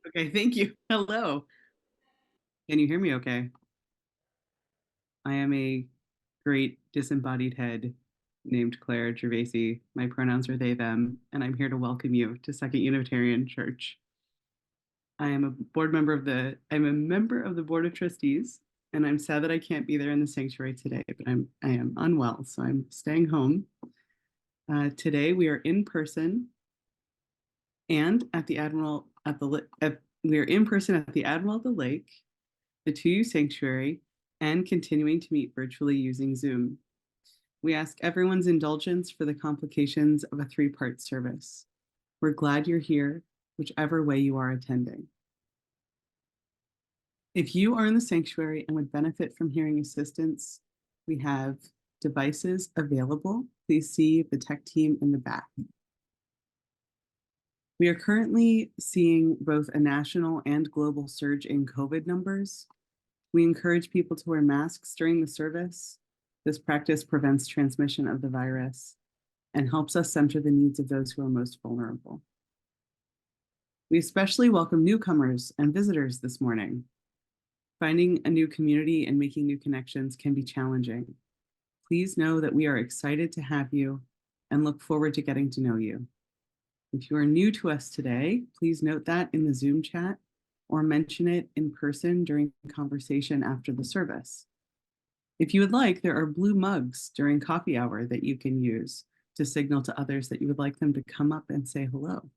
Okay, thank you. Hello. Can you hear me okay? I am a great disembodied head named Claire Gervasi. My pronouns are they, them, and I'm here to welcome you to Second Unitarian Church. I'm a member of the Board of Trustees, and I'm sad that I can't be there in the sanctuary today, but I am unwell, so I'm staying home. Today we are in person and at the Admiral at the we are in person at the Admiral at the Lake, the 2U Sanctuary, and continuing to meet virtually using Zoom. We ask everyone's indulgence for the complications of a three-part service. We're glad you're here, whichever way you are attending. If you are in the sanctuary and would benefit from hearing assistance, we have devices available. Please see the tech team in the back. We are currently seeing both a national and global surge in COVID numbers. We encourage people to wear masks during the service. This practice prevents transmission of the virus and helps us center the needs of those who are most vulnerable. We especially welcome newcomers and visitors this morning. Finding a new community and making new connections can be challenging. Please know that we are excited to have you and look forward to getting to know you. If you are new to us today, please note that in the Zoom chat or mention it in person during conversation after the service. If you would like, there are blue mugs during coffee hour that you can use to signal to others that you would like them to come up and say hello.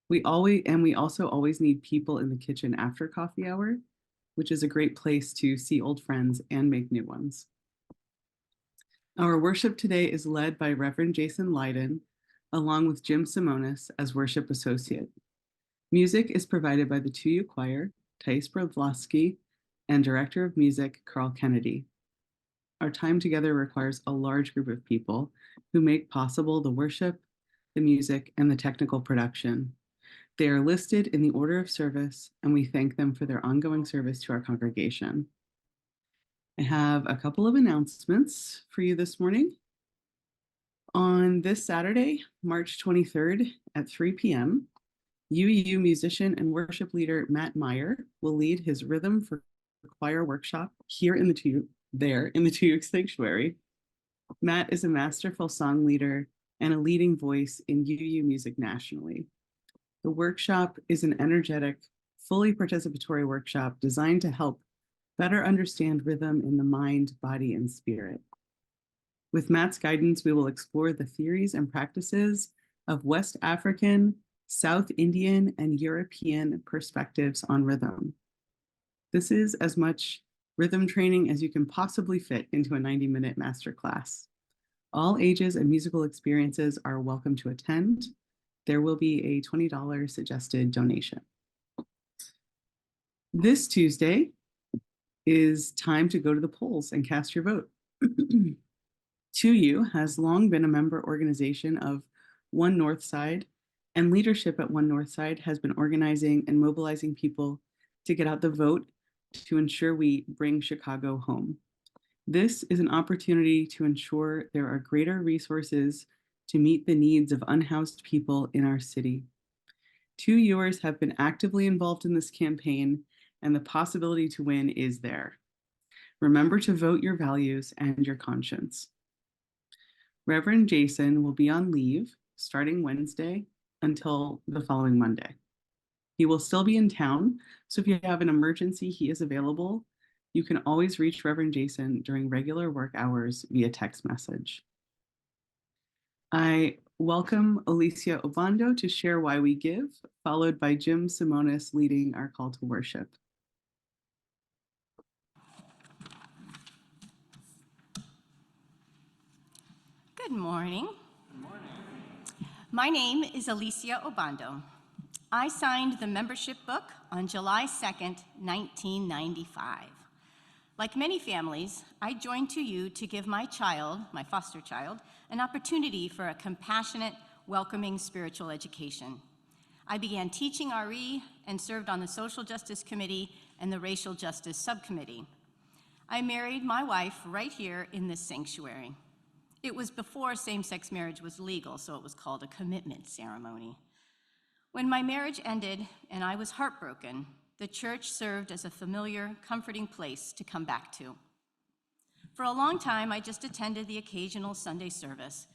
We also always need people in the kitchen after coffee hour, which is a great place to see old friends and make new ones. Our worship today is led by Reverend Jason Lydon, along with Jim Simonis as worship associate. Music is provided by the 2U Choir, Thais Brodlowski, and Director of Music, Carl Kennedy. Our time together requires a large group of people who make possible the worship, the music, and the technical production. They are listed in the order of service, and we thank them for their ongoing service to our congregation. I have a couple of announcements for you this morning. On this Saturday, March 23rd at 3 p.m., UU musician and worship leader Matt Meyer will lead his Rhythm for Choir workshop here in the 2U Sanctuary. Matt is a masterful song leader and a leading voice in UU music nationally. The workshop is an energetic, fully participatory workshop designed to help better understand rhythm in the mind, body, and spirit. With Matt's guidance, we will explore the theories and practices of West African, South Indian, and European perspectives on rhythm. This is as much rhythm training as you can possibly fit into a 90-minute masterclass. All ages and musical experiences are welcome to attend. There will be a $20 suggested donation. This Tuesday is time to go to the polls and cast your vote. 2U has long been a member organization of One Northside, and leadership at One Northside has been organizing and mobilizing people to get out the vote to ensure we bring Chicago home. This is an opportunity to ensure there are greater resources to meet the needs of unhoused people in our city. 2Uers have been actively involved in this campaign, and the possibility to win is there. Remember to vote your values and your conscience. Reverend Jason will be on leave starting Wednesday until the following Monday. He will still be in town, so if you have an emergency, he is available. You can always reach Reverend Jason during regular work hours via text message. I welcome Alicia Obando to share Why We Give, followed by Jim Simonis leading our call to worship. Good morning. Good morning. My name is Alicia Obando. I signed the membership book on July 2nd, 1995. Like many families, I joined 2U to give my child, my foster child, an opportunity for a compassionate, welcoming spiritual education. I began teaching RE and served on the Social Justice Committee and the Racial Justice Subcommittee. I married my wife right here in this sanctuary. It was before same-sex marriage was legal, so it was called a commitment ceremony. When my marriage ended and I was heartbroken, the church served as a familiar, comforting place to come back to. For a long time, I just attended the occasional Sunday service,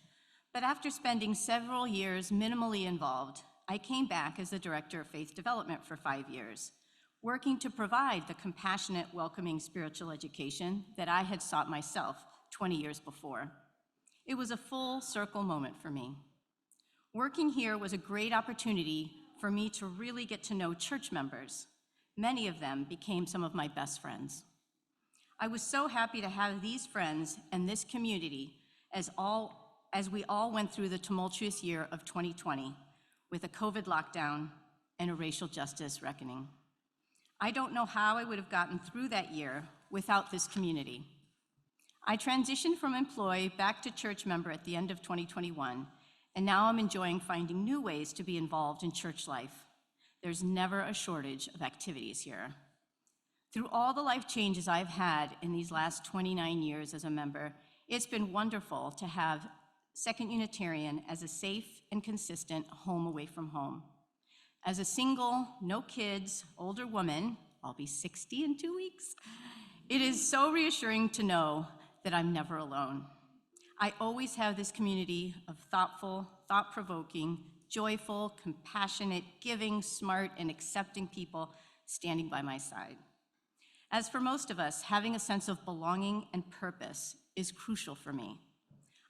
but after spending several years minimally involved, I came back as the director of faith development for 5 years, working to provide the compassionate, welcoming spiritual education that I had sought myself 20 years before. It was a full circle moment for me. Working here was a great opportunity for me to really get to know church members. Many of them became some of my best friends. I was so happy to have these friends and this community as we all went through the tumultuous year of 2020 with a COVID lockdown and a racial justice reckoning. I don't know how I would have gotten through that year without this community. I transitioned from employee back to church member at the end of 2021, and now I'm enjoying finding new ways to be involved in church life. There's never a shortage of activities here. Through all the life changes I've had in these last 29 years as a member, it's been wonderful to have Second Unitarian as a safe and consistent home away from home. As a single, no kids, older woman, I'll be 60 in 2 weeks, it is so reassuring to know that I'm never alone. I always have this community of thoughtful, thought-provoking, joyful, compassionate, giving, smart, and accepting people standing by my side. As for most of us, having a sense of belonging and purpose is crucial for me.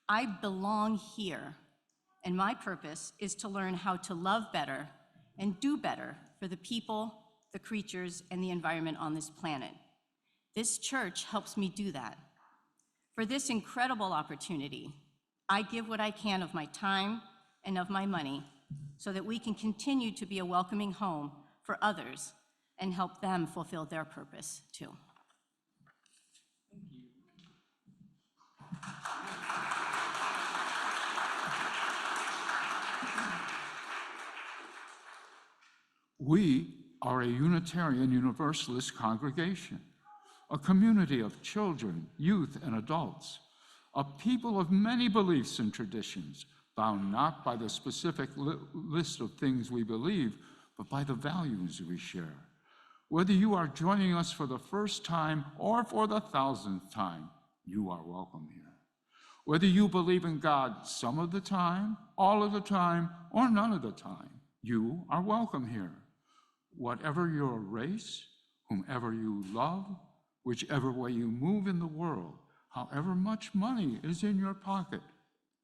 I belong here, and my purpose is to learn how to love better and do better for the people, the creatures, and the environment on this planet. This church helps me do that. For this incredible opportunity, I give what I can of my time and of my money so that we can continue to be a welcoming home for others and help them fulfill their purpose too. We are a Unitarian Universalist congregation, a community of children, youth, and adults, a people of many beliefs and traditions, bound not by the specific list of things we believe, but by the values we share. Whether you are joining us for the first time or for the 1,000th time, you are welcome here. Whether you believe in God some of the time, all of the time, or none of the time, you are welcome here. Whatever your race, whomever you love, whichever way you move in the world, however much money is in your pocket,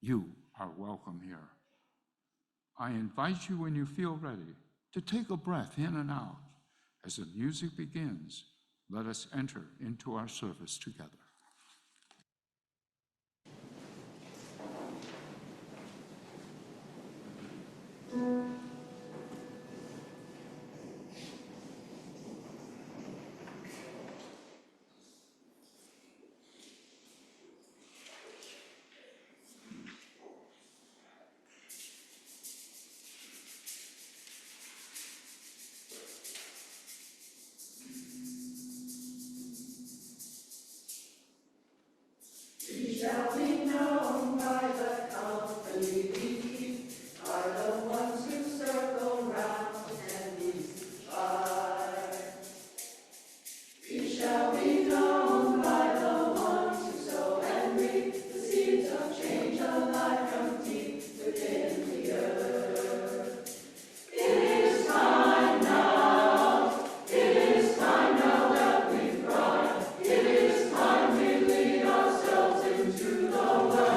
you are welcome here. I invite you when you feel ready to take a breath in and out. As the music begins, let us enter into our service together. Shall be known by the company we keep, are the ones who circle round and leave by. We shall be known by the ones who sow and reap the seeds of change, a life from deep within the earth. It is time now, it is time now that we cry, it is time we lead ourselves into the world.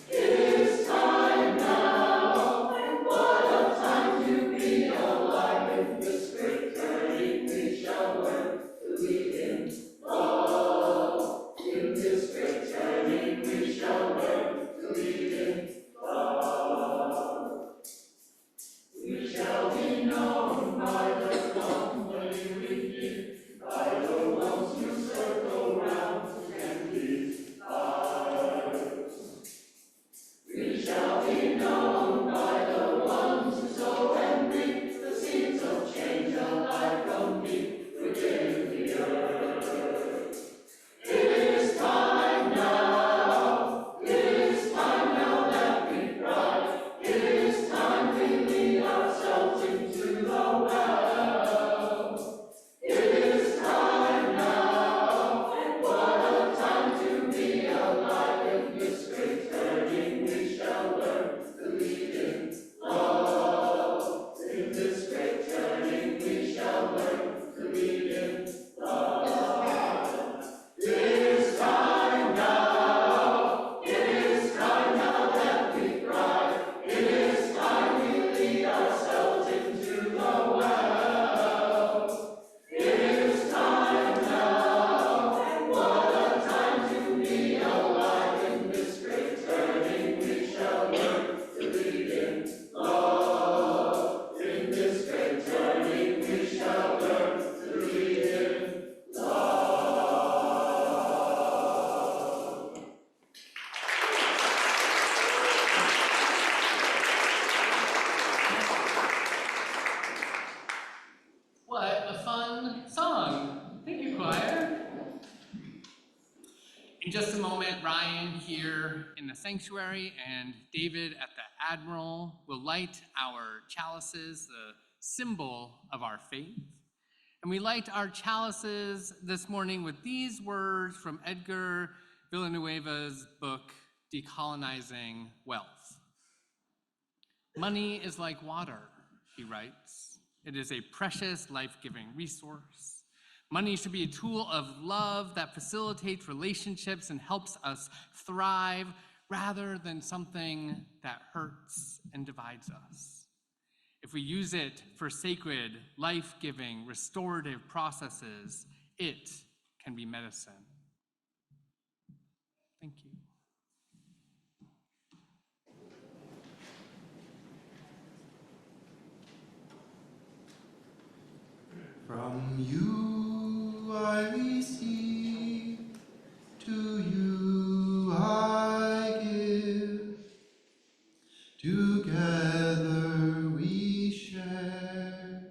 It is time now, what a time to be alive. In this great turning we shall learn to lead in. Oh, in this great turning we shall learn to lead in. here in the sanctuary, and David at the Admiral will light our chalices, the symbol of our faith. And we light our chalices this morning with these words from Edgar Villanueva's book, Decolonizing Wealth. Money is like water, he writes. It is a precious, life-giving resource. Money should be a tool of love that facilitates relationships and helps us thrive rather than something that hurts and divides us. If we use it for sacred, life-giving, restorative processes, it can be medicine. Thank you. From you I receive, to you I give. Together we share,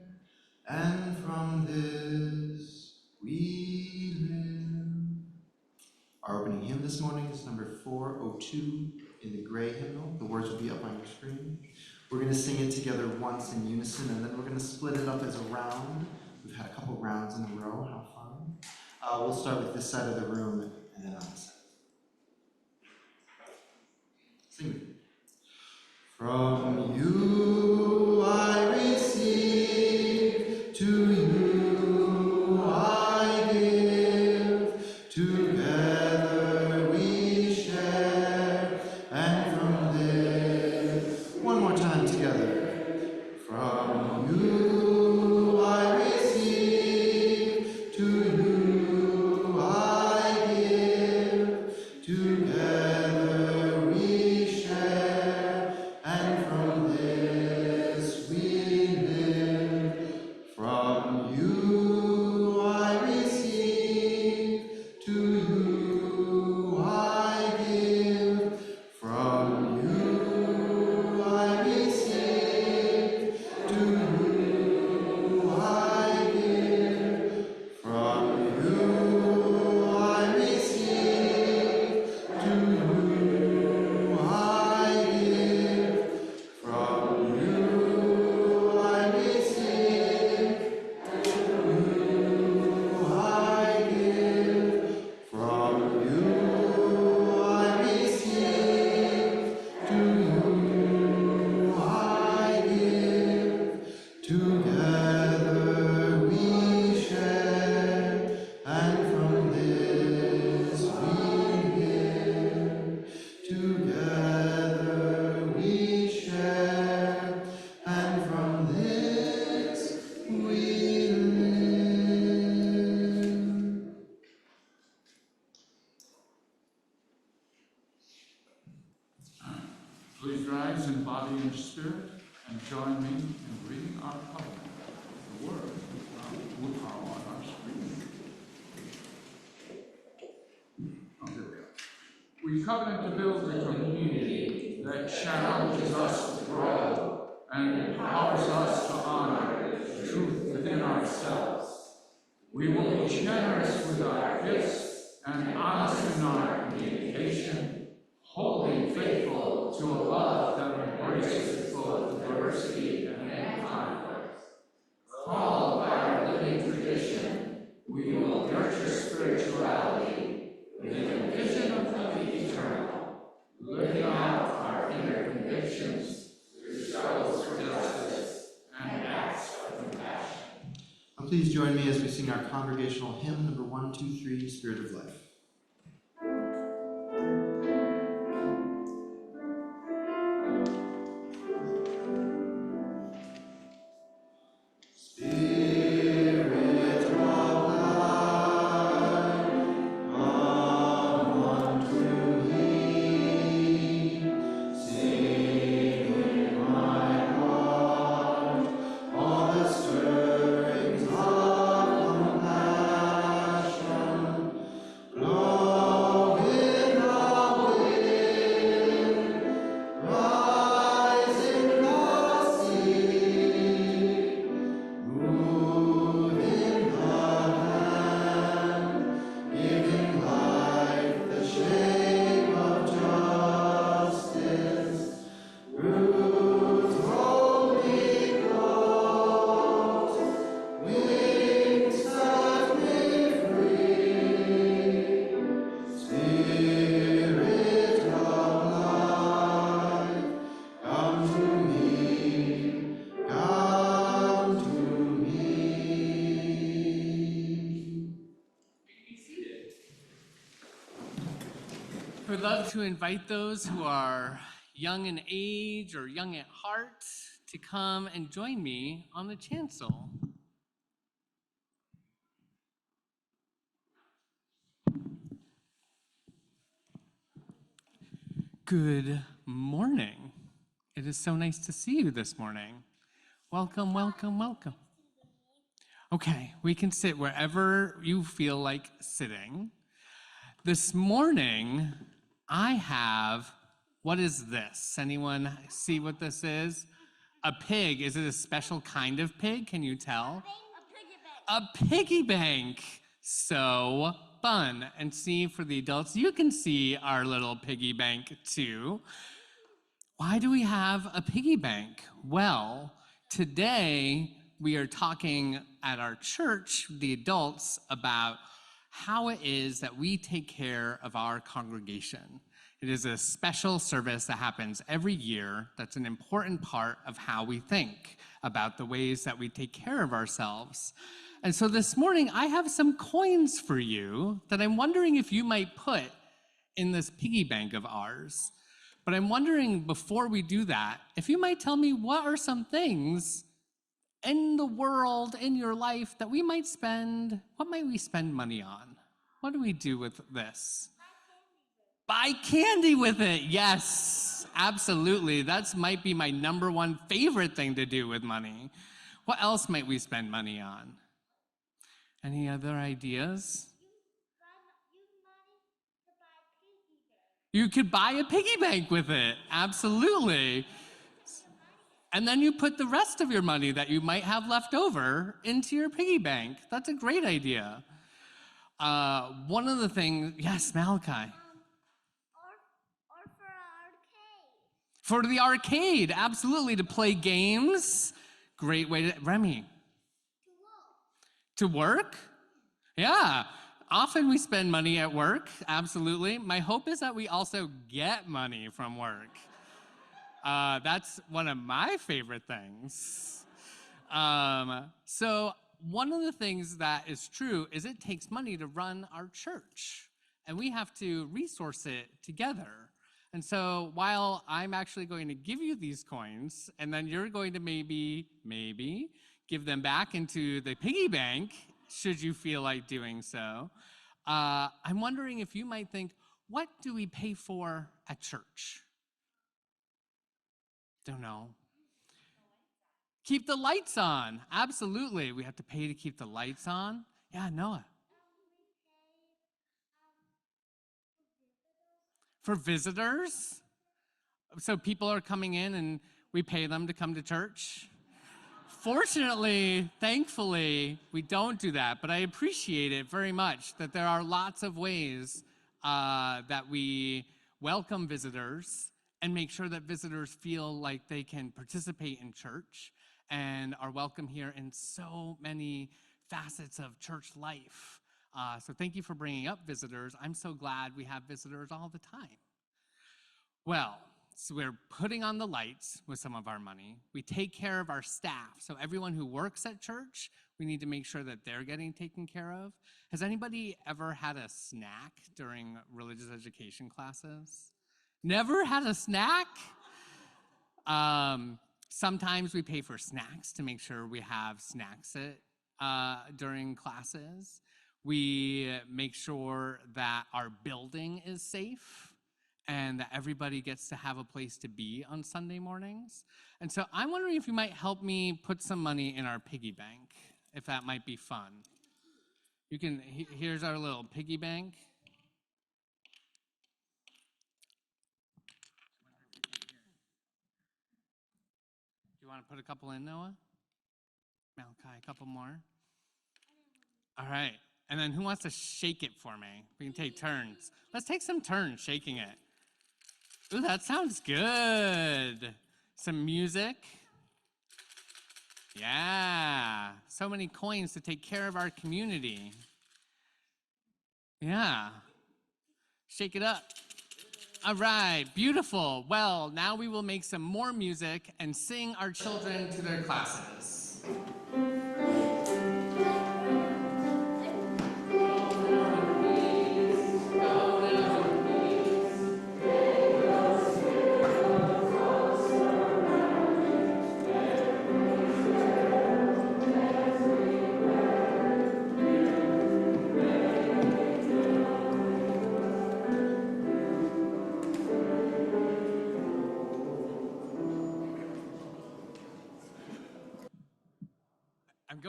and from this we live. Our opening hymn this morning is number 402 in the gray hymnal. The words will be up on your screen. We're going to sing it together once in unison, and then we're going to split it up as a round. We've had a couple rounds in a row. How fun. We'll start with this side of the room and then on this side. Sing with me. From you I receive, to you I give. Together we share, and from this, one more time together. From you I receive, to you I give. Together we share, and from this we live. From you I receive, to you I give. From you I receive, to you I give. From you I receive, to you I give. From you I receive, to you I give. From you I receive, to you I give. Together we share, and from this we live. Together we share, and from this we live. Please rise in body and spirit and join me in reading our covenant. The words are on our screen. Oh, here we are. We covenant to build a community that challenges us to grow and empowers us to honor the truth within ourselves. We will be generous with our gifts and honest in our communication, wholly faithful to a love that embraces both diversity and conflict. Called by our living tradition, we will nurture spirituality with a vision of the eternal, living out our inner convictions through struggles for justice and acts of compassion. Please join me as we sing our congregational hymn number 123, Spirit of Life. love to invite those who are young in age or young at heart to come and join me on the chancel. Good morning. It is so nice to see you this morning. Welcome, welcome, welcome. Okay, we can sit wherever you feel like sitting. This morning, I have, what is this? Anyone see what this is? A pig. Is it a special kind of pig? Can you tell? A piggy bank. So fun. And see, for the adults, you can see our little piggy bank too. Why do we have a piggy bank? Well, today we are talking at our church, the adults, about how it is that we take care of our congregation. It is a special service that happens every year that's an important part of how we think about the ways that we take care of ourselves. And so this morning, I have some coins for you that I'm wondering if you might put in this piggy bank of ours. But I'm wondering, before we do that, if you might tell me what are some things in the world, in your life, that we might spend, what might we spend money on? What do we do with this? Buy candy with it. Yes, absolutely. That might be my number one favorite thing to do with money. What else might we spend money on? Any other ideas? You could buy a piggy bank with it. Absolutely. And then you put the rest of your money that you might have left over into your piggy bank. That's a great idea. One of the things, yes, Malachi. Or for our arcade. For the arcade, absolutely, to play games. Great way to, Remy. To work? Yeah. Often we spend money at work, absolutely. My hope is that we also get money from work. That's one of my favorite things. So one of the things that is true is it takes money to run our church, and we have to resource it together. And so while I'm actually going to give you these coins, and then you're going to maybe give them back into the piggy bank, should you feel like doing so, I'm wondering if you might think, what do we pay for at church? Don't know. Keep the lights on. Absolutely. We have to pay to keep the lights on. Yeah, Noah. For visitors? So people are coming in and we pay them to come to church? Fortunately, thankfully, we don't do that, but I appreciate it very much that there are lots of ways that we welcome visitors and make sure that visitors feel like they can participate in church and are welcome here in so many facets of church life. So thank you for bringing up visitors. I'm so glad we have visitors all the time. Well, so we're putting on the lights with some of our money. We take care of our staff. So everyone who works at church, we need to make sure that they're getting taken care of. Has anybody ever had a snack during religious education classes? Never had a snack? Sometimes we pay for snacks to make sure we have snacks during classes. We make sure that our building is safe and that everybody gets to have a place to be on Sunday mornings. And so I'm wondering if you might help me put some money in our piggy bank, if that might be fun. You can, here's our little piggy bank. Do you want to put a couple in, Noah? Malachi, a couple more? All right, and then who wants to shake it for me? We can take turns. Let's take some turns shaking it. Ooh, that sounds good. Some music. Yeah, so many coins to take care of our community. Yeah, shake it up. All right, beautiful. Well, now we will make some more music and sing our children to their classes.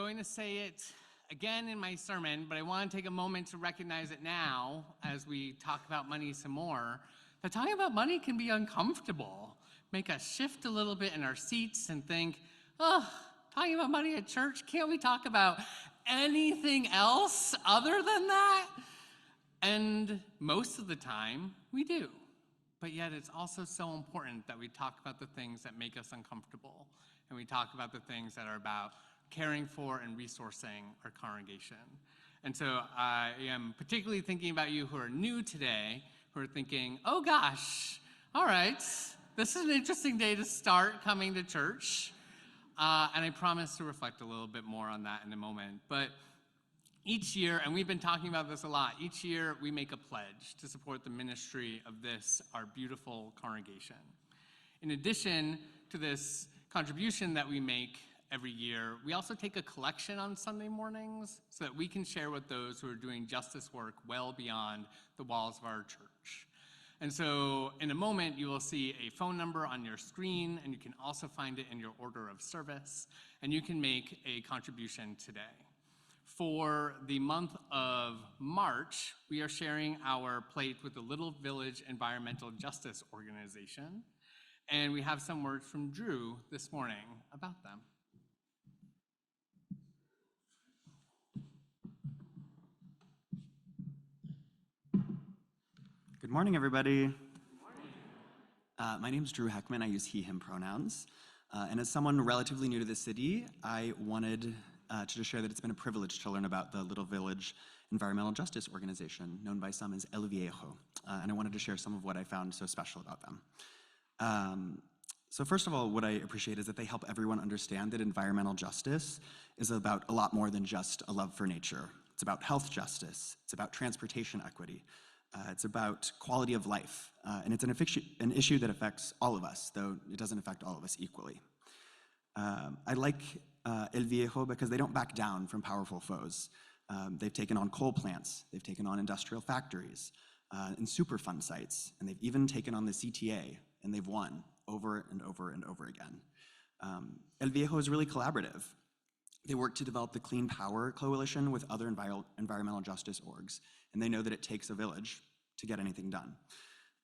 going to say it again in my sermon, but I want to take a moment to recognize it now as we talk about money some more, that talking about money can be uncomfortable, make us shift a little bit in our seats and think, oh, talking about money at church, can't we talk about anything else other than that? And most of the time, we do. But yet it's also so important that we talk about the things that make us uncomfortable, and we talk about the things that are about caring for and resourcing our congregation. And so I am particularly thinking about you who are new today, who are thinking, oh gosh, all right, this is an interesting day to start coming to church. And I promise to reflect a little bit more on that in a moment. But each year, and we've been talking about this a lot, each year we make a pledge to support the ministry of this, our beautiful congregation. In addition to this contribution that we make every year, we also take a collection on Sunday mornings so that we can share with those who are doing justice work well beyond the walls of our church. And so in a moment, you will see a phone number on your screen, and you can also find it in your order of service, and you can make a contribution today. For the month of March, we are sharing our plate with the Little Village Environmental Justice Organization, and we have some words from Drew this morning about them. Good morning, everybody. Good morning. My name is Drew Heckman. I use he, him pronouns. And as someone relatively new to the city, I wanted to just share that it's been a privilege to learn about the Little Village Environmental Justice Organization, known by some as El Viejo. And I wanted to share some of what I found so special about them. So first of all, what I appreciate is that they help everyone understand that environmental justice is about a lot more than just a love for nature. It's about health justice. It's about transportation equity. It's about quality of life. And it's an issue that affects all of us, though it doesn't affect all of us equally. I like El Viejo because they don't back down from powerful foes. They've taken on coal plants, they've taken on industrial factories, and Superfund sites, and they've even taken on the CTA, and they've won over and over and over again. El Viejo is really collaborative. They work to develop the Clean Power Coalition with other environmental justice orgs, and they know that it takes a village to get anything done.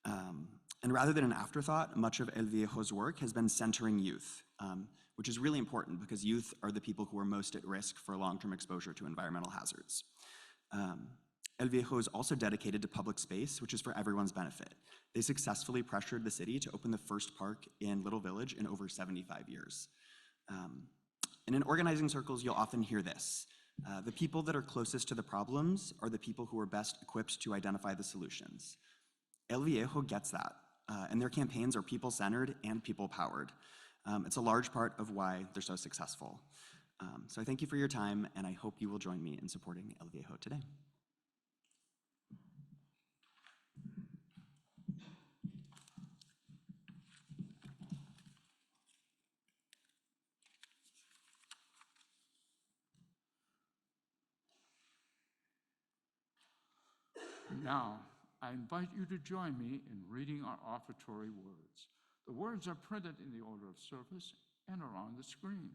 And rather than an afterthought, much of El Viejo's work has been centering youth, which is really important because youth are the people who are most at risk for long-term exposure to environmental hazards. El Viejo is also dedicated to public space, which is for everyone's benefit. They successfully pressured the city to open the first park in Little Village in over 75 years. And in organizing circles, you'll often hear this. The people that are closest to the problems are the people who are best equipped to identify the solutions. El Viejo gets that, and their campaigns are people-centered and people-powered. It's a large part of why they're so successful. So I thank you for your time, and I hope you will join me in supporting El Viejo today. Now, I invite you to join me in reading our offertory words. The words are printed in the order of service and are on the screen.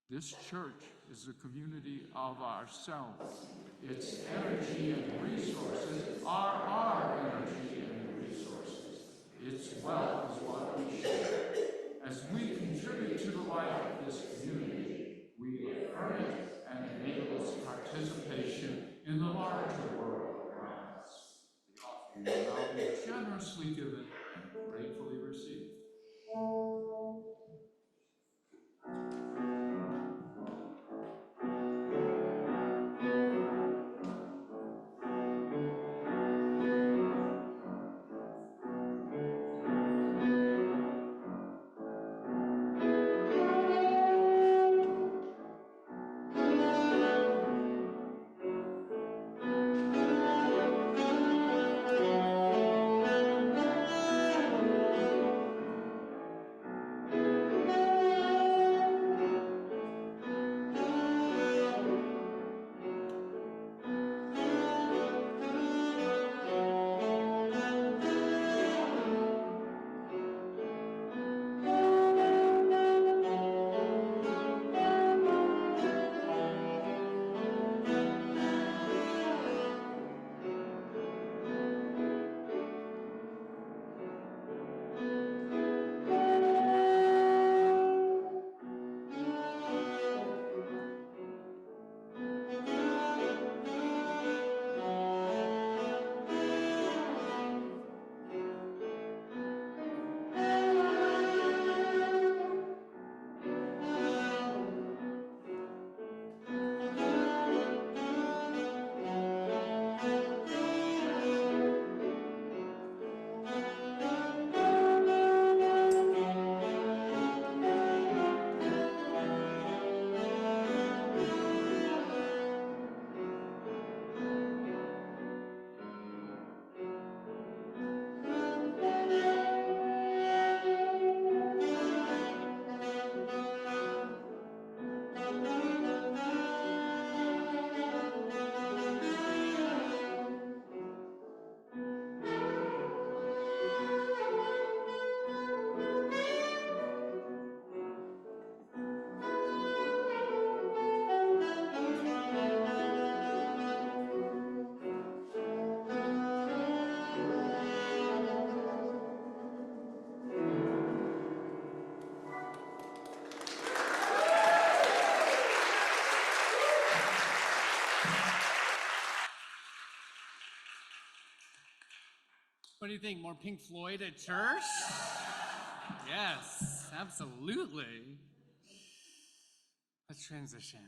This church is a community of ourselves. Its energy and resources are our energy and resources. Its wealth is what we share. As we contribute to the life of this community, we affirm it and enable its participation in the larger world around us. The offering will now be generously given and gratefully received. What do you think? More Pink Floyd at church? Yes, absolutely. Let's transition.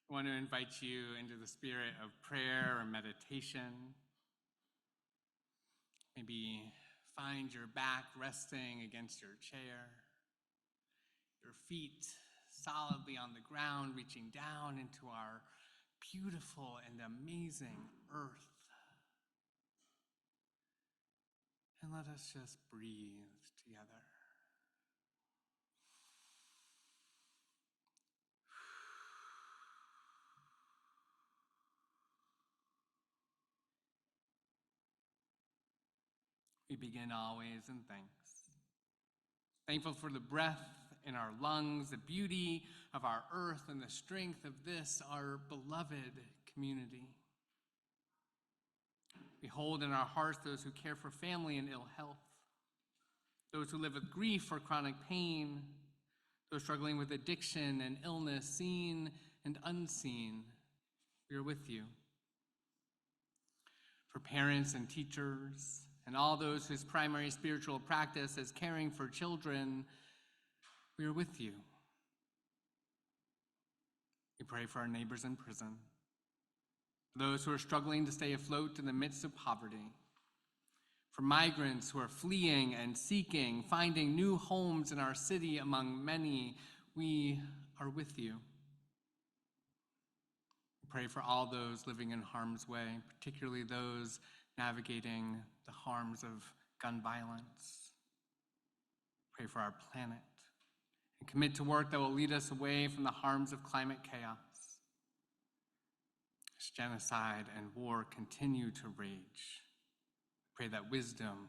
I want to invite you into the spirit of prayer or meditation. Maybe find your back resting against your chair, your feet solidly on the ground, reaching down into our beautiful and amazing earth. And let us just breathe together. We begin always in thanks. Thankful for the breath in our lungs, the beauty of our earth, and the strength of this, our beloved community. We hold in our hearts those who care for family in ill health, those who live with grief or chronic pain, those struggling with addiction and illness, seen and unseen. We are with you. For parents and teachers, and all those whose primary spiritual practice is caring for children, we are with you. We pray for our neighbors in prison, those who are struggling to stay afloat in the midst of poverty, for migrants who are fleeing and seeking, finding new homes in our city among many, we are with you. We pray for all those living in harm's way, particularly those navigating the harms of gun violence. Pray for our planet and commit to work that will lead us away from the harms of climate chaos. As genocide and war continue to rage, pray that wisdom,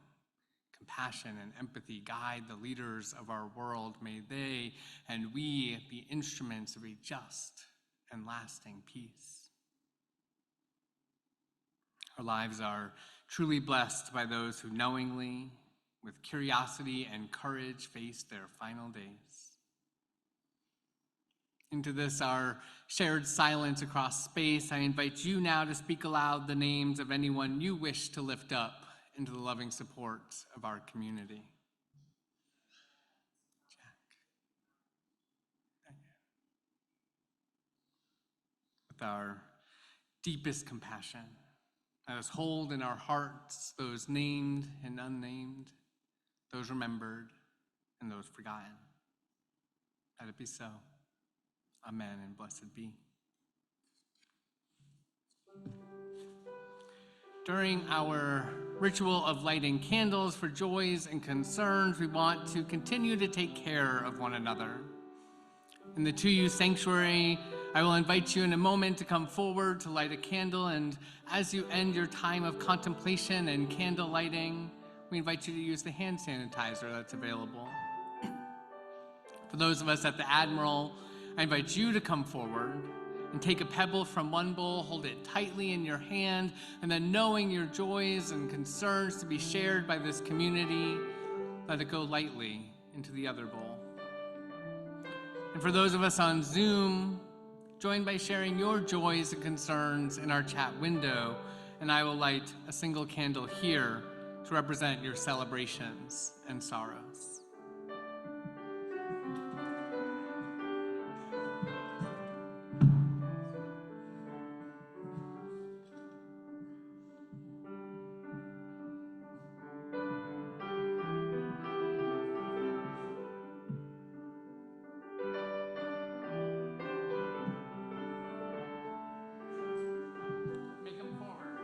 compassion, and empathy guide the leaders of our world. May they and we be instruments of a just and lasting peace. Our lives are truly blessed by those who knowingly, with curiosity and courage, face their final days. Into this, our shared silence across space, I invite you now to speak aloud the names of anyone you wish to lift up into the loving support of our community. Jack. With our deepest compassion, let us hold in our hearts those named and unnamed, those remembered and those forgotten. Let it be so. Amen, and blessed be. During our ritual of lighting candles for joys and concerns, we want to continue to take care of one another. In the 2U sanctuary, I will invite you in a moment to come forward to light a candle, and as you end your time of contemplation and candle lighting, we invite you to use the hand sanitizer that's available. For those of us at the Admiral, I invite you to come forward and take a pebble from one bowl, hold it tightly in your hand, and then knowing your joys and concerns to be shared by this community, let it go lightly into the other bowl. And for those of us on Zoom, join by sharing your joys and concerns in our chat window, and I will light a single candle here to represent your celebrations and sorrows. Make them forward.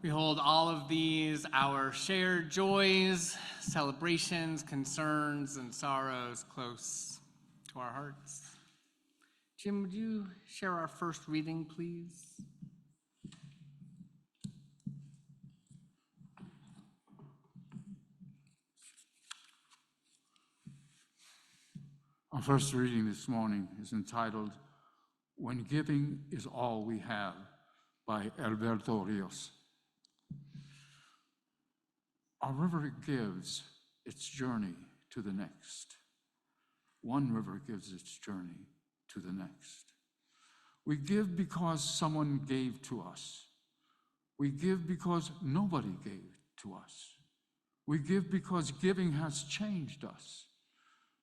We hold all of these, our shared joys, celebrations, concerns, and sorrows close to our hearts. Jim, would you share our first reading, please? Our first reading this morning is entitled, When Giving is All We Have, by Alberto Rios. A river gives its journey to the next. One river gives its journey to the next. We give because someone gave to us. We give because nobody gave to us. We give because giving has changed us.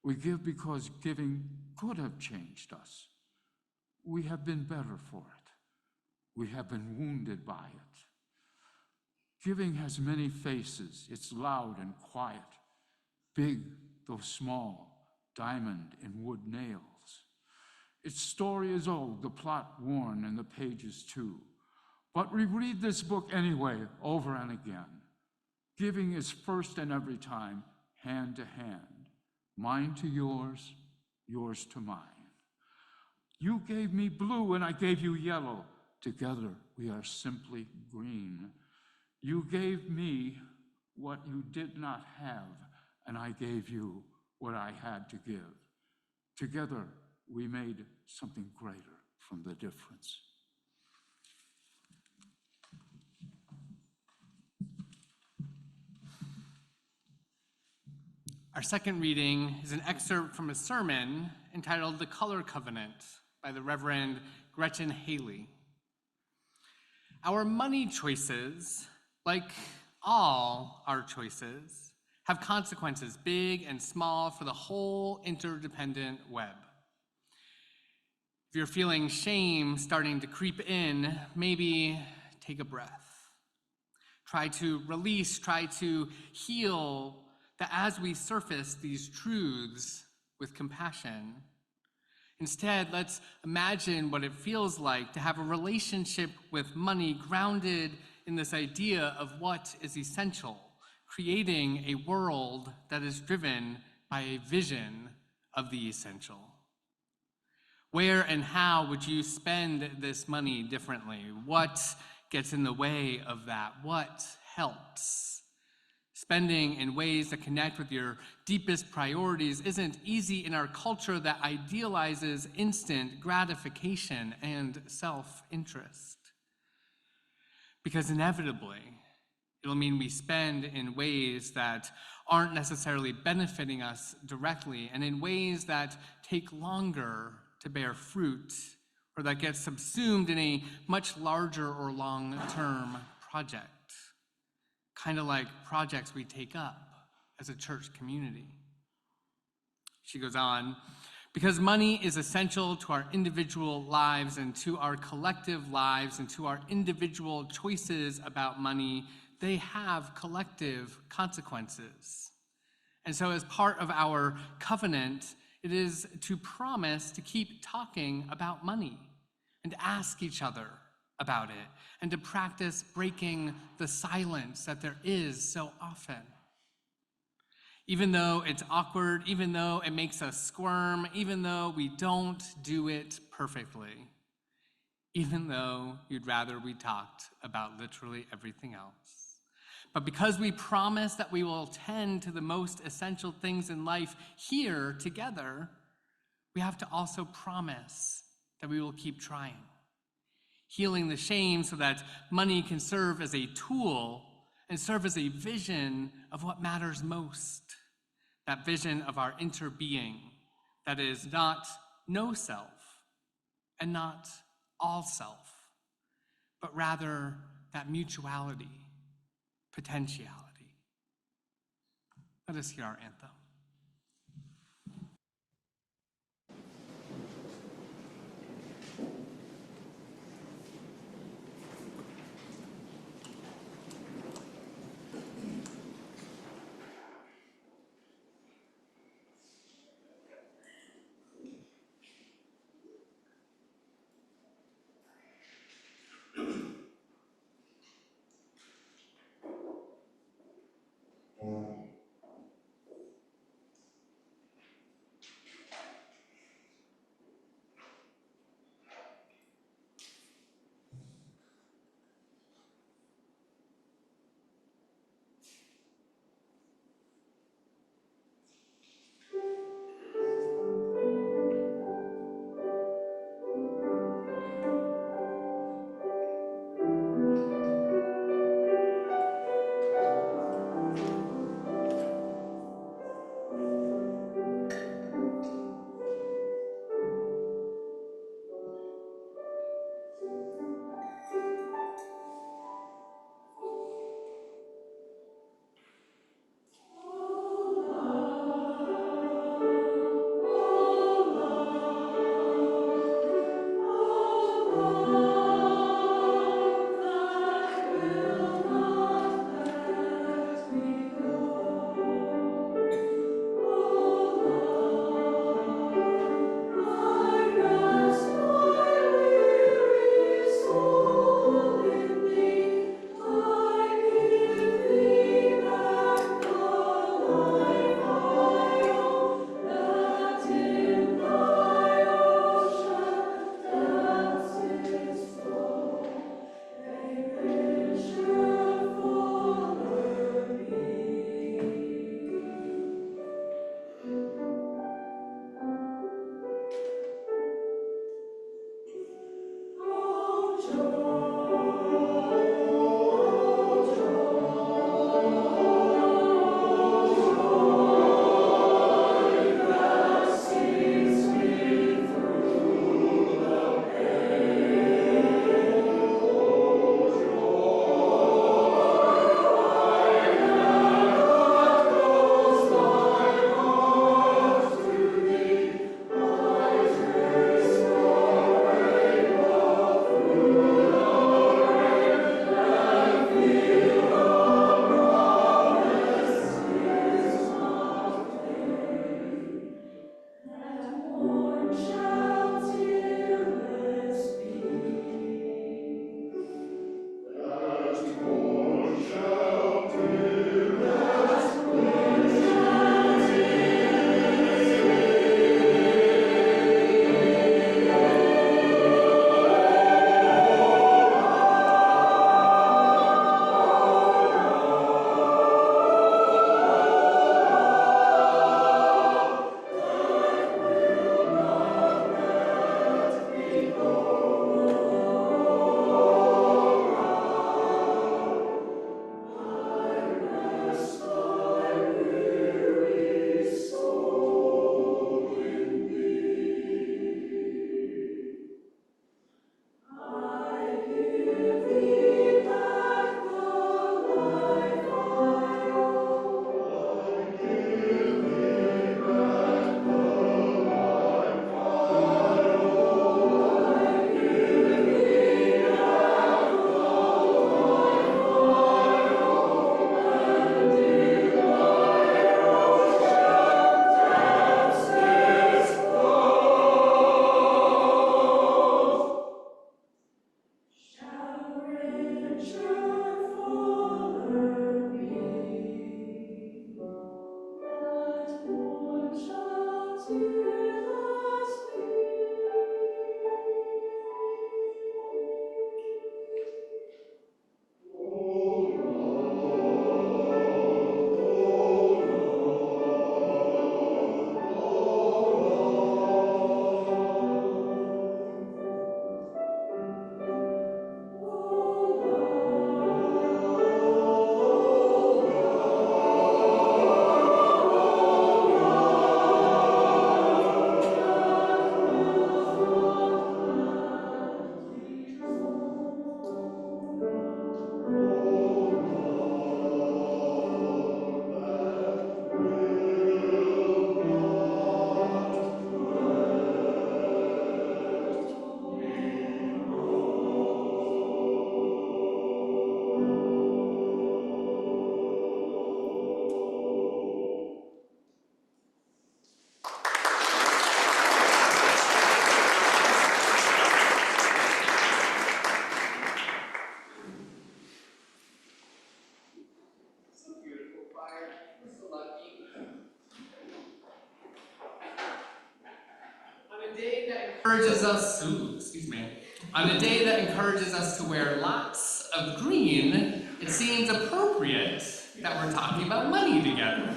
We give because giving could have changed us. We have been better for it. We have been wounded by it. Giving has many faces. It's loud and quiet, big though small, diamond in wood nails. Its story is old, the plot worn, and the pages too. But we read this book anyway, over and again. Giving is first and every time, hand to hand, mine to yours, yours to mine. You gave me blue and I gave you yellow. Together we are simply green. You gave me what you did not have, and I gave you what I had to give. Together we made something greater from the difference. Our second reading is an excerpt from a sermon entitled The Color Covenant by the Reverend Gretchen Haley. Our money choices, like all our choices, have consequences big and small for the whole interdependent web. If you're feeling shame starting to creep in, maybe take a breath. Try to release, try to heal, that as we surface these truths with compassion, instead, let's imagine what it feels like to have a relationship with money grounded in this idea of what is essential, creating a world that is driven by a vision of the essential. Where and how would you spend this money differently? What gets in the way of that? What helps? Spending in ways that connect with your deepest priorities isn't easy in our culture that idealizes instant gratification and self-interest. Because inevitably, it'll mean we spend in ways that aren't necessarily benefiting us directly, and in ways that take longer to bear fruit, or that get subsumed in a much larger or long-term project. Kind of like projects we take up as a church community. She goes on, because money is essential to our individual lives and to our collective lives and to our individual choices about money, they have collective consequences. And so as part of our covenant, it is to promise to keep talking about money and to ask each other about it, and to practice breaking the silence that there is so often. Even though it's awkward, even though it makes us squirm, even though we don't do it perfectly, even though you'd rather we talked about literally everything else. But because we promise that we will tend to the most essential things in life here together, we have to also promise that we will keep trying. Healing the shame so that money can serve as a tool and serve as a vision of what matters most. That vision of our interbeing that is not no self and not all self, but rather that mutuality, potentiality. Let us hear our anthem. Encourages us, excuse me, on a day that encourages us to wear lots of green, it seems appropriate that we're talking about money together.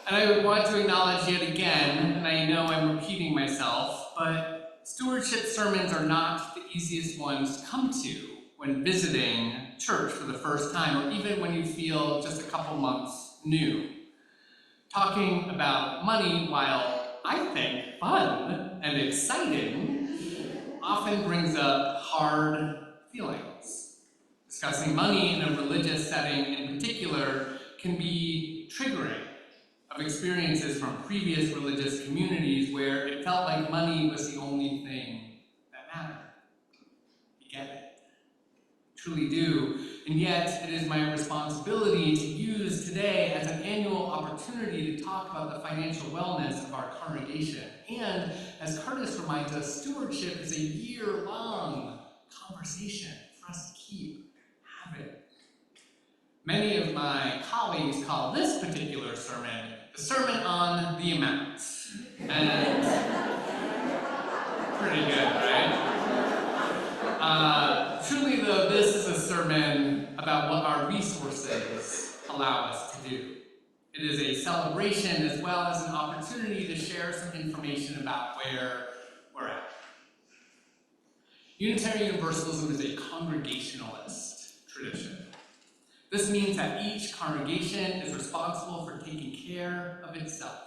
And I want to acknowledge yet again, and I know I'm repeating myself, but stewardship sermons are not the easiest ones to come to when visiting church for the first time, or even when you feel just a couple months new. Talking about money, while I think fun and exciting, often brings up hard feelings. Discussing money in a religious setting in particular can be triggering of experiences from previous religious communities where it felt like money was the only thing that mattered. You get it? Truly do. And yet, it is my responsibility to use today as an annual opportunity to talk about the financial wellness of our congregation. And as Curtis reminds us, stewardship is a year-long conversation for us to keep having. Many of my colleagues call this particular sermon the Sermon on the Amounts. And pretty good, right? Truly, though, this is a sermon about what our resources allow us to do. It is a celebration as well as an opportunity to share some information about where we're at. Unitarian Universalism is a congregationalist tradition. This means that each congregation is responsible for taking care of itself.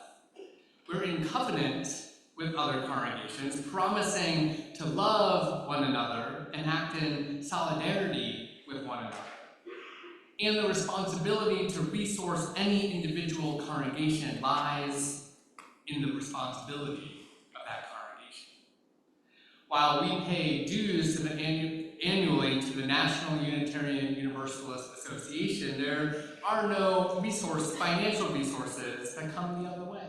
We're in covenant with other congregations, promising to love one another and act in solidarity with one another. And the responsibility to resource any individual congregation lies in the responsibility of that congregation. While we pay dues to annually to the National Unitarian Universalist Association, there are no financial resources that come the other way.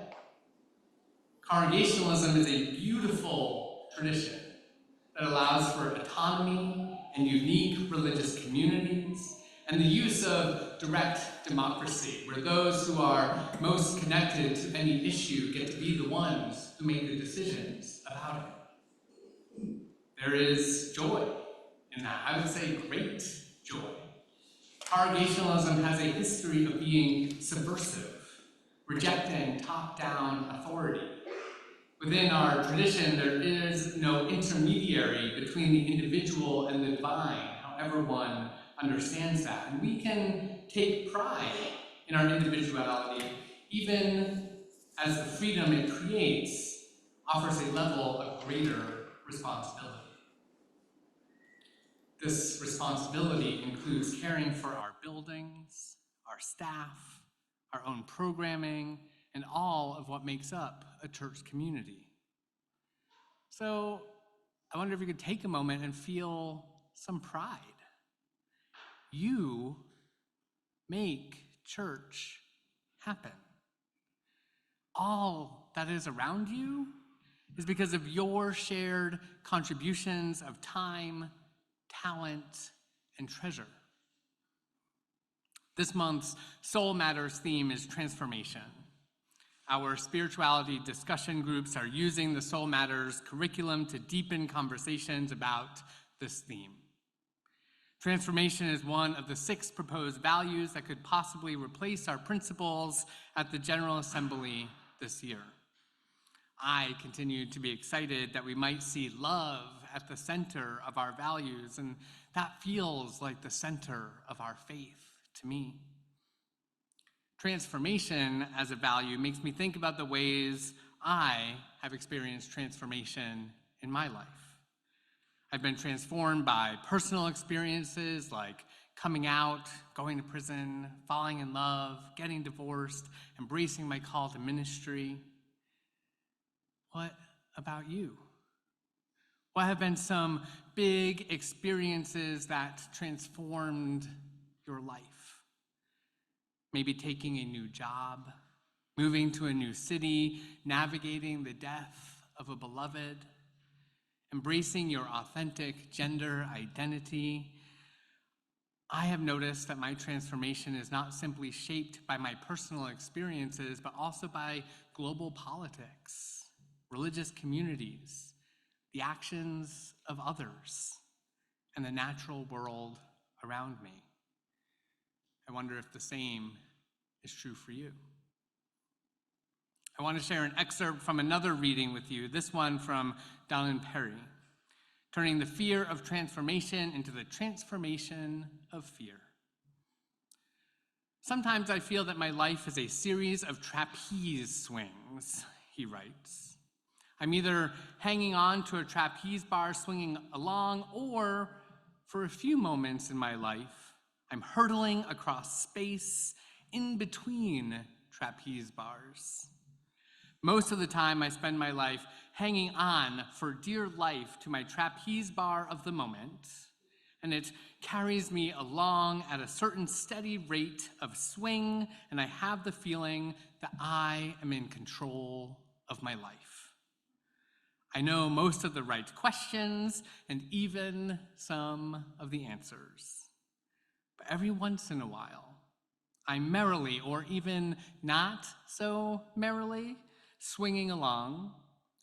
Congregationalism is a beautiful tradition that allows for autonomy and unique religious communities and the use of direct democracy, where those who are most connected to any issue get to be the ones who make the decisions about it. There is joy in that. I would say great joy. Congregationalism has a history of being subversive, rejecting top-down authority. Within our tradition, there is no intermediary between the individual and the divine, however one understands that. And we can take pride in our individuality, even as the freedom it creates offers a level of greater responsibility. This responsibility includes caring for our buildings, our staff, our own programming, and all of what makes up a church community. So I wonder if you could take a moment and feel some pride. You make church happen. All that is around you is because of your shared contributions of time, talent, and treasure. This month's Soul Matters theme is transformation. our spirituality discussion groups are using the Soul Matters curriculum to deepen conversations about this theme. Transformation is one of the 6 proposed values that could possibly replace our principles at the General Assembly this year. I continue to be excited that we might see love at the center of our values, and that feels like the center of our faith to me. Transformation as a value makes me think about the ways I have experienced transformation in my life. I've been transformed by personal experiences like coming out, going to prison, falling in love, getting divorced, embracing my call to ministry. What about you? What have been some big experiences that transformed your life? Maybe taking a new job, moving to a new city, navigating the death of a beloved, embracing your authentic gender identity. I have noticed that my transformation is not simply shaped by my personal experiences, but also by global politics, religious communities, the actions of others, and the natural world around me. I wonder if the same is true for you. I want to share an excerpt from another reading with you, this one from Dallin Perry, turning the fear of transformation into the transformation of fear. Sometimes I feel that my life is a series of trapeze swings, he writes. I'm either hanging on to a trapeze bar swinging along, or for a few moments in my life, I'm hurtling across space in between trapeze bars. Most of the time, I spend my life hanging on for dear life to my trapeze bar of the moment, and it carries me along at a certain steady rate of swing, and I have the feeling that I am in control of my life. I know most of the right questions and even some of the answers. But every once in a while, I'm merrily, or even not so merrily, swinging along,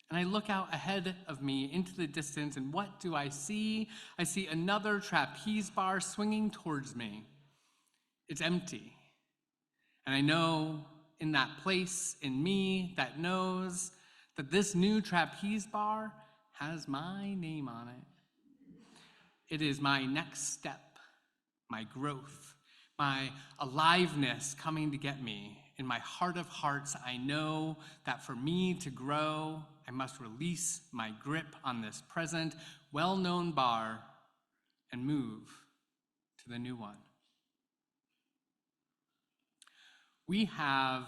and I look out ahead of me into the distance, and what do I see? I see another trapeze bar swinging towards me. It's empty. And I know in that place in me that knows that this new trapeze bar has my name on it. It is my next step, my growth, my aliveness coming to get me. In my heart of hearts, I know that for me to grow, I must release my grip on this present, well-known bar and move to the new one. We have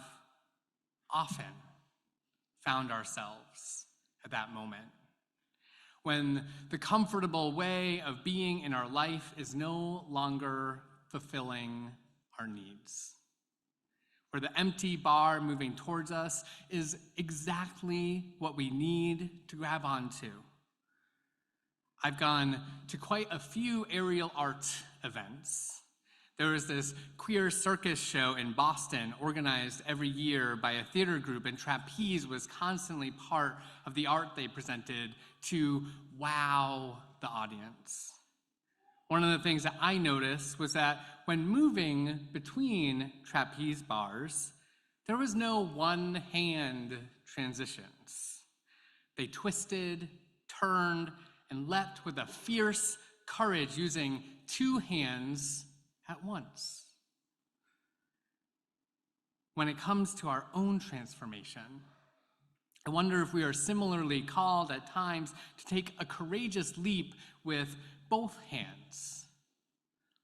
often found ourselves at that moment when the comfortable way of being in our life is no longer fulfilling our needs, where the empty bar moving towards us is exactly what we need to grab onto. I've gone to quite a few aerial art events. There was this queer circus show in Boston organized every year by a theater group, and trapeze was constantly part of the art they presented to wow the audience. One of the things that I noticed was that when moving between trapeze bars, there was no one-hand transitions. They twisted, turned, and leapt with a fierce courage using 2 hands at once. When it comes to our own transformation, I wonder if we are similarly called at times to take a courageous leap with both hands,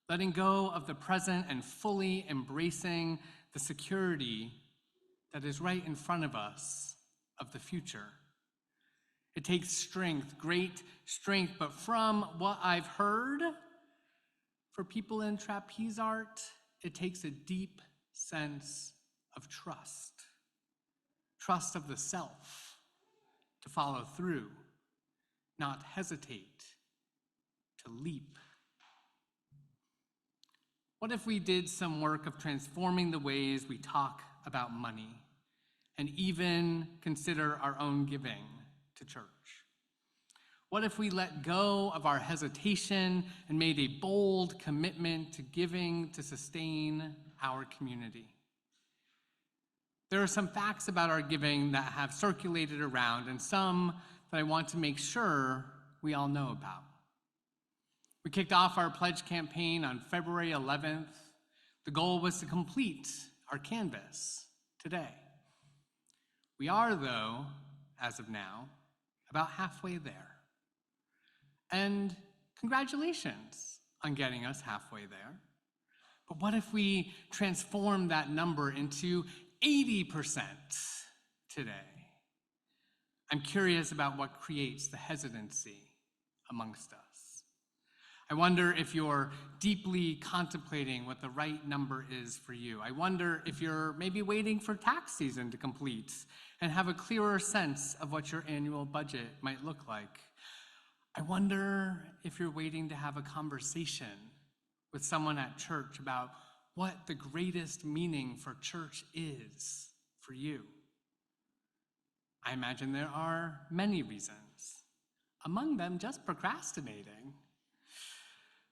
letting go of the present and fully embracing the security that is right in front of us of the future. It takes strength, great strength, but from what I've heard, for people in trapeze art, it takes a deep sense of trust. Trust of the self to follow through, not hesitate, to leap. What if we did some work of transforming the ways we talk about money and even consider our own giving to church? What if we let go of our hesitation and made a bold commitment to giving to sustain our community? There are some facts about our giving that have circulated around and some that I want to make sure we all know about. We kicked off our pledge campaign on February 11th. The goal was to complete our canvas today. We are, though, as of now, about halfway there. And congratulations on getting us halfway there. But what if we transform that number into 80% today? I'm curious about what creates the hesitancy amongst us. I wonder if you're deeply contemplating what the right number is for you. I wonder if you're maybe waiting for tax season to complete and have a clearer sense of what your annual budget might look like. I wonder if you're waiting to have a conversation with someone at church about what the greatest meaning for church is for you. I imagine there are many reasons, among them just procrastinating.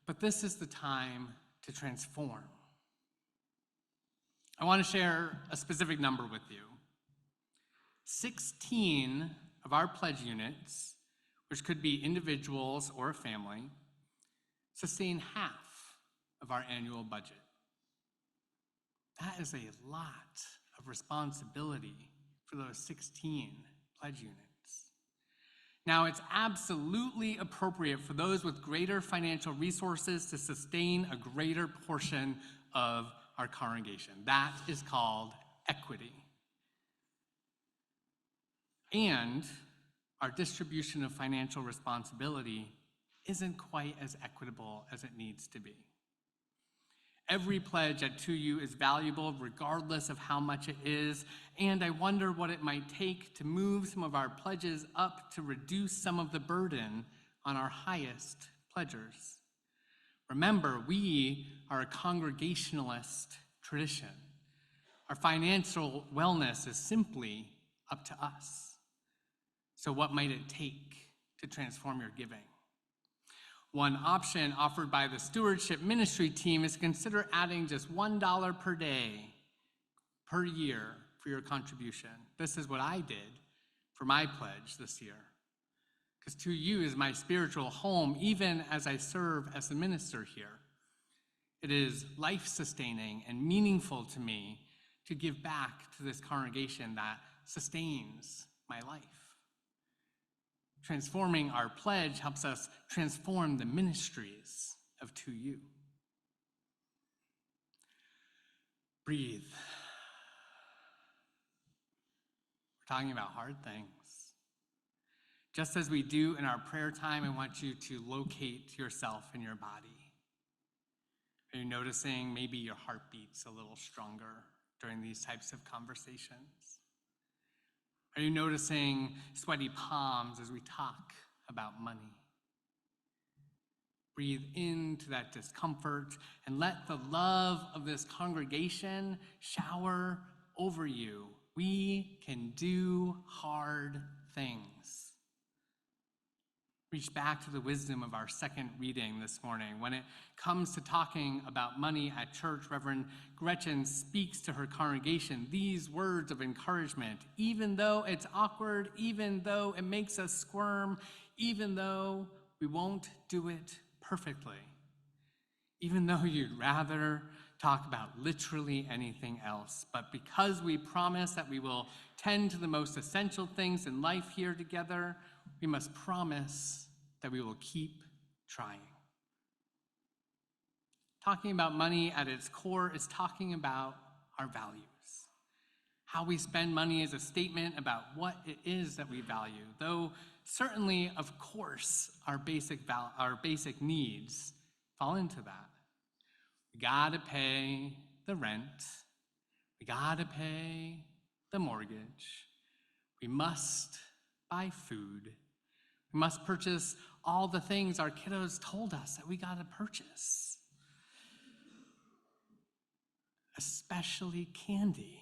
But this is the time to transform. I want to share a specific number with you. 16 of our pledge units, which could be individuals or a family, sustain half of our annual budget. That is a lot of responsibility for those 16 pledge units. Now, it's absolutely appropriate for those with greater financial resources to sustain a greater portion of our congregation. That is called equity. And our distribution of financial responsibility isn't quite as equitable as it needs to be. Every pledge at 2U is valuable regardless of how much it is, and I wonder what it might take to move some of our pledges up to reduce some of the burden on our highest pledgers. Remember, we are a congregationalist tradition. Our financial wellness is simply up to us. So what might it take to transform your giving? One option offered by the stewardship ministry team is to consider adding just $1 per day, per year for your contribution. This is what I did for my pledge this year. Because 2U is my spiritual home, even as I serve as the minister here. It is life-sustaining and meaningful to me to give back to this congregation that sustains my life. Transforming our pledge helps us transform the ministries of 2U. Breathe. We're talking about hard things. Just as we do in our prayer time, I want you to locate yourself in your body. Are you noticing maybe your heart beats a little stronger during these types of conversations? Are you noticing sweaty palms as we talk about money? Breathe into that discomfort and let the love of this congregation shower over you. We can do hard things. Reach back to the wisdom of our second reading this morning. When it comes to talking about money at church, Reverend Gretchen speaks to her congregation these words of encouragement, even though it's awkward, even though it makes us squirm, even though we won't do it perfectly, even though you'd rather talk about literally anything else. But because we promise that we will tend to the most essential things in life here together, we must promise that we will keep trying. Talking about money at its core is talking about our values. How we spend money is a statement about what it is that we value, though certainly, of course, our basic needs fall into that. We gotta pay the rent. We gotta pay the mortgage. We must buy food. We must purchase all the things our kiddos told us that we gotta purchase, especially candy.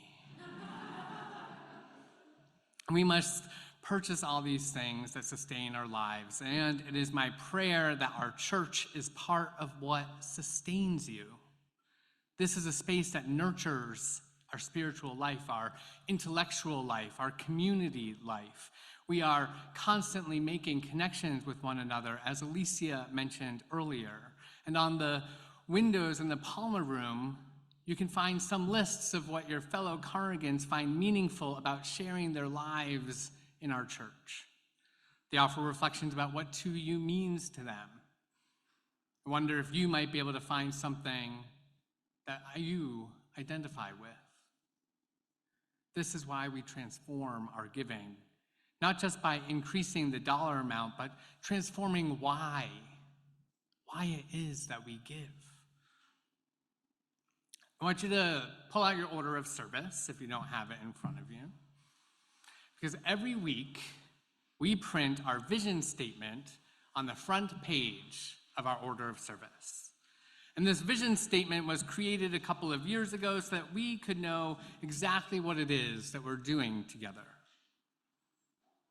We must purchase all these things that sustain our lives, and it is my prayer that our church is part of what sustains you. This is a space that nurtures our spiritual life, our intellectual life, our community life. We are constantly making connections with one another, as Alicia mentioned earlier. And on the windows in the Palmer Room, you can find some lists of what your fellow congregants find meaningful about sharing their lives in our church. They offer reflections about what to you means to them. I wonder if you might be able to find something that you identify with. This is why we transform our giving, not just by increasing the dollar amount, but transforming why it is that we give. I want you to pull out your order of service if you don't have it in front of you, because every week we print our vision statement on the front page of our order of service. And this vision statement was created a couple of years ago so that we could know exactly what it is that we're doing together.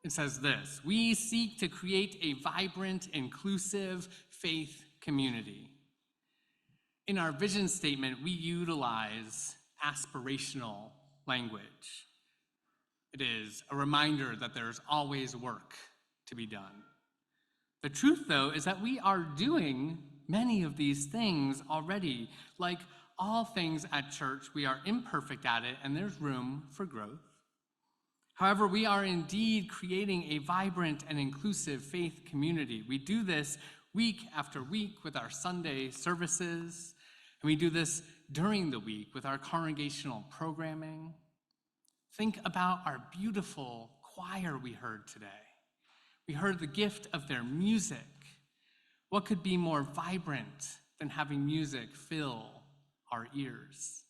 It says this: we seek to create a vibrant, inclusive faith community. In our vision statement, we utilize aspirational language. It is a reminder that there's always work to be done. The truth, though, is that we are doing many of these things already. Like all things at church, we are imperfect at it, and there's room for growth. However, we are indeed creating a vibrant and inclusive faith community. We do this week after week with our Sunday services, and we do this during the week with our congregational programming. Think about our beautiful choir we heard today. We heard the gift of their music. What could be more vibrant than having music fill our ears?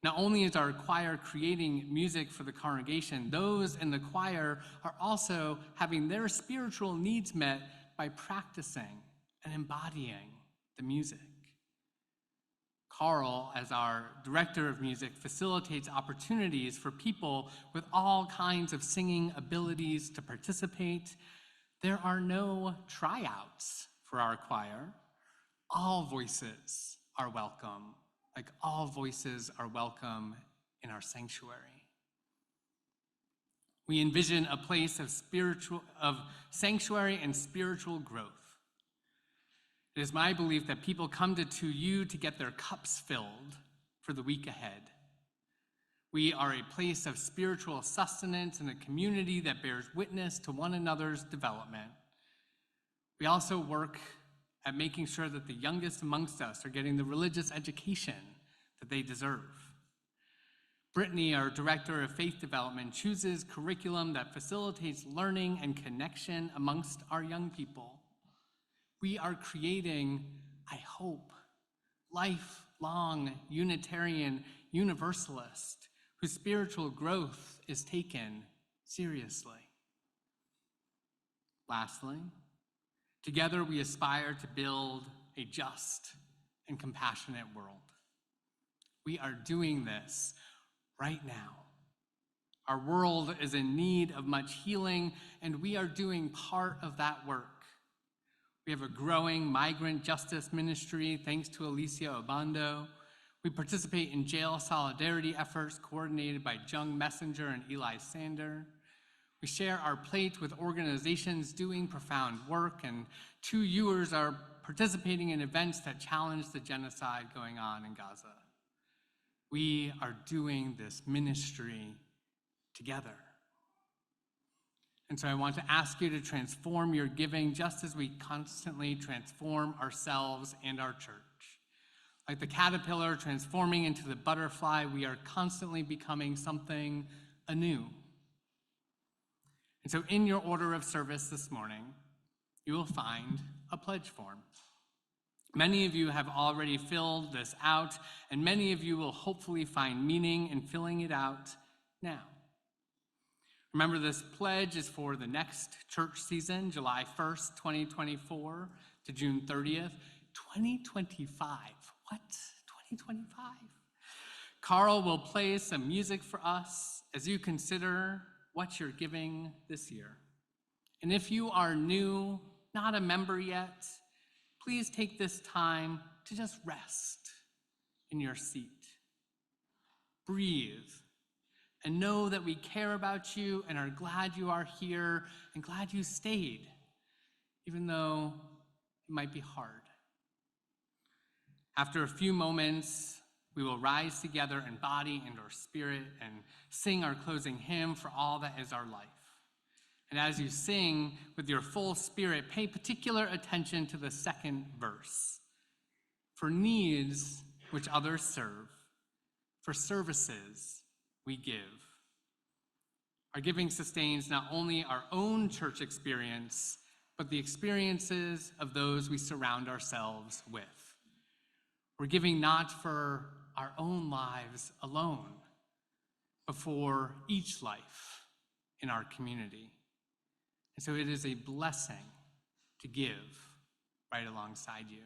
Not only is our choir creating music for the congregation, those in the choir are also having their spiritual needs met by practicing and embodying the music. Carl, as our director of music, facilitates opportunities for people with all kinds of singing abilities to participate. There are no tryouts for our choir. All voices are welcome, like all voices are welcome in our sanctuary. We envision a place of sanctuary and spiritual growth. It is my belief that people come to you to get their cups filled for the week ahead. We are a place of spiritual sustenance and a community that bears witness to one another's development. We also work at making sure that the youngest amongst us are getting the religious education that they deserve. Brittany, our director of faith development, chooses curriculum that facilitates learning and connection amongst our young people. We are creating, I hope, lifelong Unitarian Universalists whose spiritual growth is taken seriously. Lastly, together we aspire to build a just and compassionate world. We are doing this right now. Our world is in need of much healing, and we are doing part of that work. We have a growing migrant justice ministry, thanks to Alicia Obando. We participate in jail solidarity efforts coordinated by Jung Messenger and Eli Sander. We share our plate with organizations doing profound work, and 2 viewers are participating in events that challenge the genocide going on in Gaza. We are doing this ministry together. And so I want to ask you to transform your giving just as we constantly transform ourselves and our church. Like the caterpillar transforming into the butterfly, we are constantly becoming something anew. And so in your order of service this morning, you will find a pledge form. Many of you have already filled this out, and many of you will hopefully find meaning in filling it out now. Remember, this pledge is for the next church season, July 1st, 2024 to June 30th, 2025. What? 2025? Carl will play some music for us as you consider what you're giving this year. And if you are new, not a member yet, please take this time to just rest in your seat. Breathe and know that we care about you and are glad you are here and glad you stayed, even though it might be hard. After a few moments, we will rise together in body and our spirit and sing our closing hymn, For All That Is Our Life. And as you sing with your full spirit, pay particular attention to the second verse. For needs which others serve, for services we give. Our giving sustains not only our own church experience, but the experiences of those we surround ourselves with. We're giving not for our own lives alone, but for each life in our community. And so it is a blessing to give right alongside you.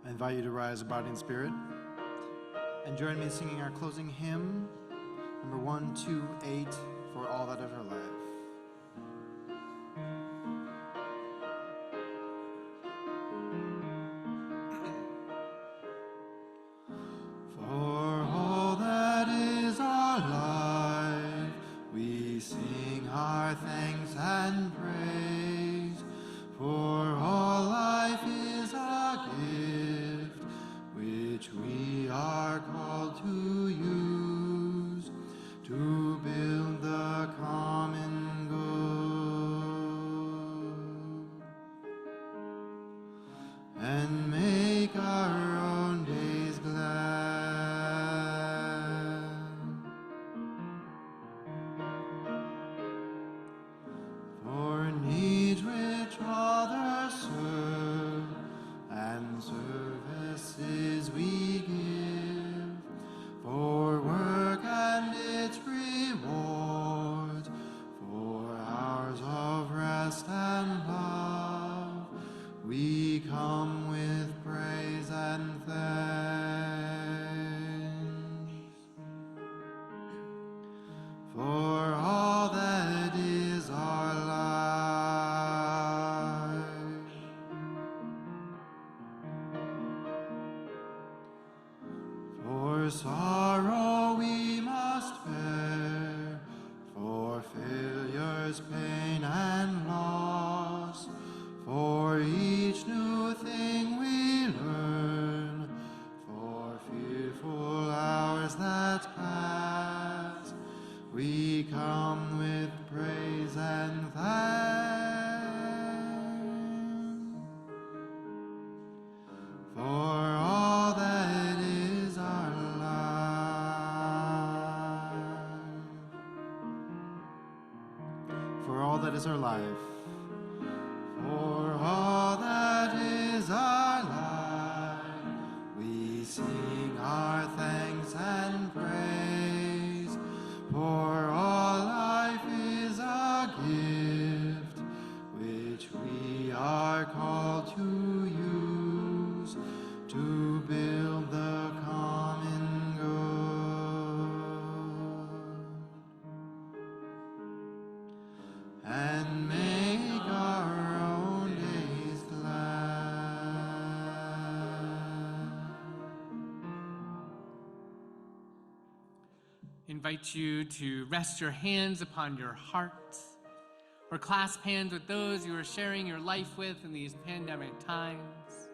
I invite you to rise in body and spirit and join me in singing our closing hymn, number 128, For All That Is Our Life. For all that is our life, we sing our thanks and praise. For all life is a gift, which we are called to use, to build the common good, and make our own days glad. For we come with praise and thanks for all that is our life. For all that is our life. For all that is our life, we sing our thanks and praise. For all life is a gift, which we are called to use to build the common good and make our own days glad. Invite you to rest your hands upon your heart or clasp hands with those you are sharing your life with in these pandemic times.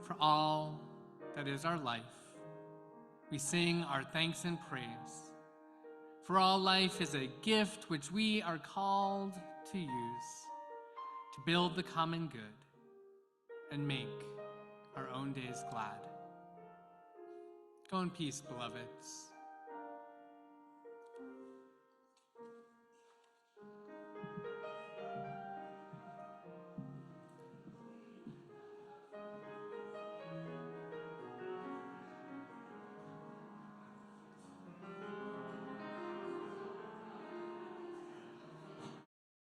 For all that is our life, we sing our thanks and praise. For all life is a gift which we are called to use to build the common good and make our own days glad. Go in peace, beloveds.